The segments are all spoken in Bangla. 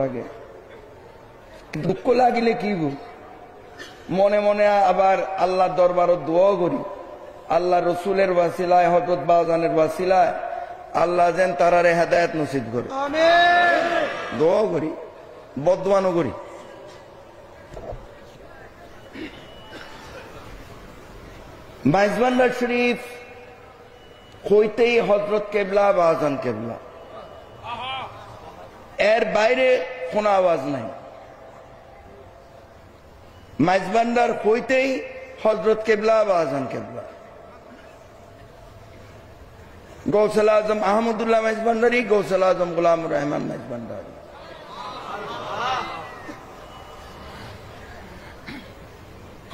লাগে দুঃখ লাগিলে কি মনে মনে আবার আল্লাহর দরবারে দোয়া করি, আল্লাহ রসুলের ওয়াসিলায় হযরত বাজানের ওয়াসিলায় আল্লাহ যেন তারারে হেদায়েত নসিব করে আমিন। দোয়া করি, বদওয়ানো করি। মাইজবান্ডার শরীফ হইতেই হযরত কেবলা বাজান কেবলা, এর বাইরে কোন আওয়াজ নাই। মাইজবান্ডার হইতেই হযরত কেবলা বাজান কেবলা। গৌসুল আজম আহমদুল্লাহ মাইজবান্ডারি, গৌসুল আজম গোলামুর রহমান মাইজবান্ডারি।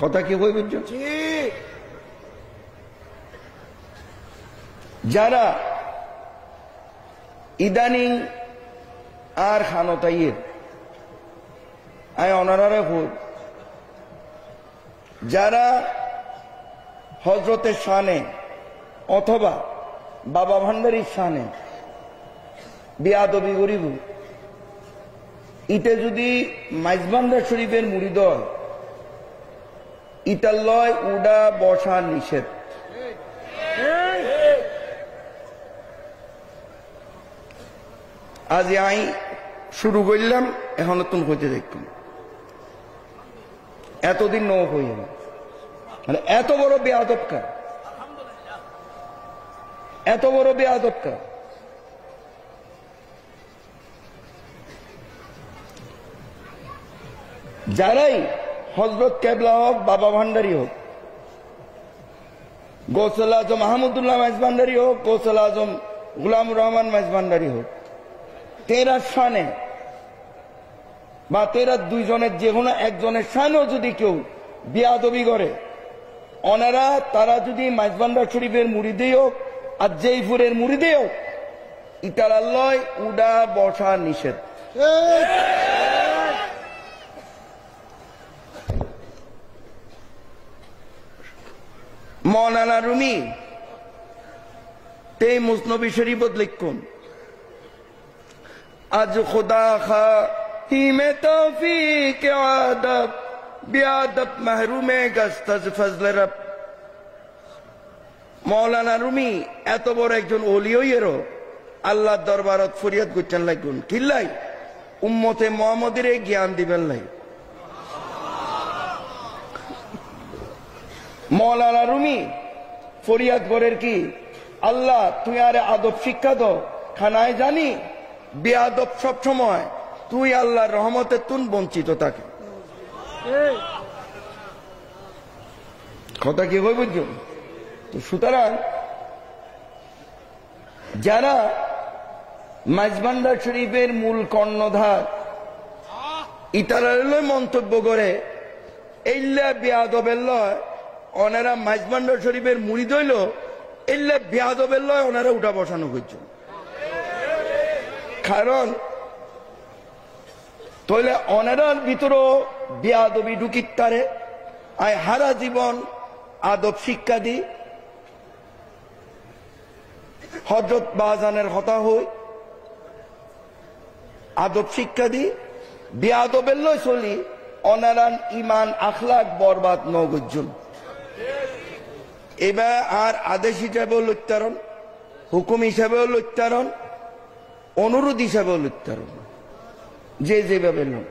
কথা কি হই বুঝছো? যারা ইদানিং আর খানতাইয়ের আয় অনারারে হই, যারা হযরতের শানে অথবা বাবা ভান্ডারির শানে বিয়াদবি করিব, ইতে যদি মাইজবান্ডার শরীফের মুরিদ হয়, ইটার লয় উডা বসা নিষেধ। আজ আই শুরু করলাম, এখন তুমি হইতে দেখুন এতদিন ন হইল, মানে এত বড় বেয়াদবকা, এত বড় বেয়াদবকা। যারাই হযরত কেবলা হোক, বাবা ভান্ডারি হোক, গৌসুল আজম আহমদুল্লাহ মাইজবান্ডারি হোক, গৌসুল আজম গোলামুর রহমান মাইজবান্ডারি হোক, তেরা শানে বা তেরা দুইজনের যে কোনো একজনের শানেও যদি কেউ বিয়াদবি করে, ওনারা তারা যদি মাইজবান্ডার শরীফের মুরিদেই হোক আর জয়পুরের মুরিদেই হোক, ইটার লয় উডা বসা নিষেধ। মৌলানা রুমি তে মুসনবী শরীফত লিখুন, আজ খুদা খাহিমে তৌফিক আদব বিয়াদব মাহরুমে গস্ত আজ ফজল রব। মৌলানা রুমি এত বড় একজন ওলি হইয়েরও আল্লাহর দরবারত ফরিয়াদ করছেন লাগুন কিল্লাই উম্মতে মুহাম্মদের জ্ঞান দিবেন লাই। মৌলানা রুমি ফরিয়াদ করের কি, আল্লাহ তুই আরে আদব শিক্ষা দাও, খানায় জানি বেয়াদব সব সময় তুই আল্লাহর রহমতের তুন বঞ্চিত থাকে। কথা কি হই বুঝছো? তো সুতরাং যারা মাইজবান্ডার শরীফের মূল কর্ণধার, ইতারার মন্তব্য করে এইলা বেয়াদবের লয়, ওনারা মাইজবান্ডার শরীফের মুরিদ হইল, এইলা বেয়াদবের লয় ওনারা উঠা বসানো করছে। কারণ তাহলে অনারার ভিতরও বেয়াদবি ঢুকিত তারে, আয় হারা জীবন আদব শিক্ষা দি, হযরত বাজানের কথা হই, আদব শিক্ষা দি, বেয়াদবের লয় চলি, অনারান ইমান আখলাক বরবাদ নগর্জন। এবার আর আদেশ হিসাবেও লুচ্চারণ, হুকুম হিসাবেও লুচ্চারণ, অনুরোধ হিসাবেও লুচ্চারণ, যে যেভাবে লোক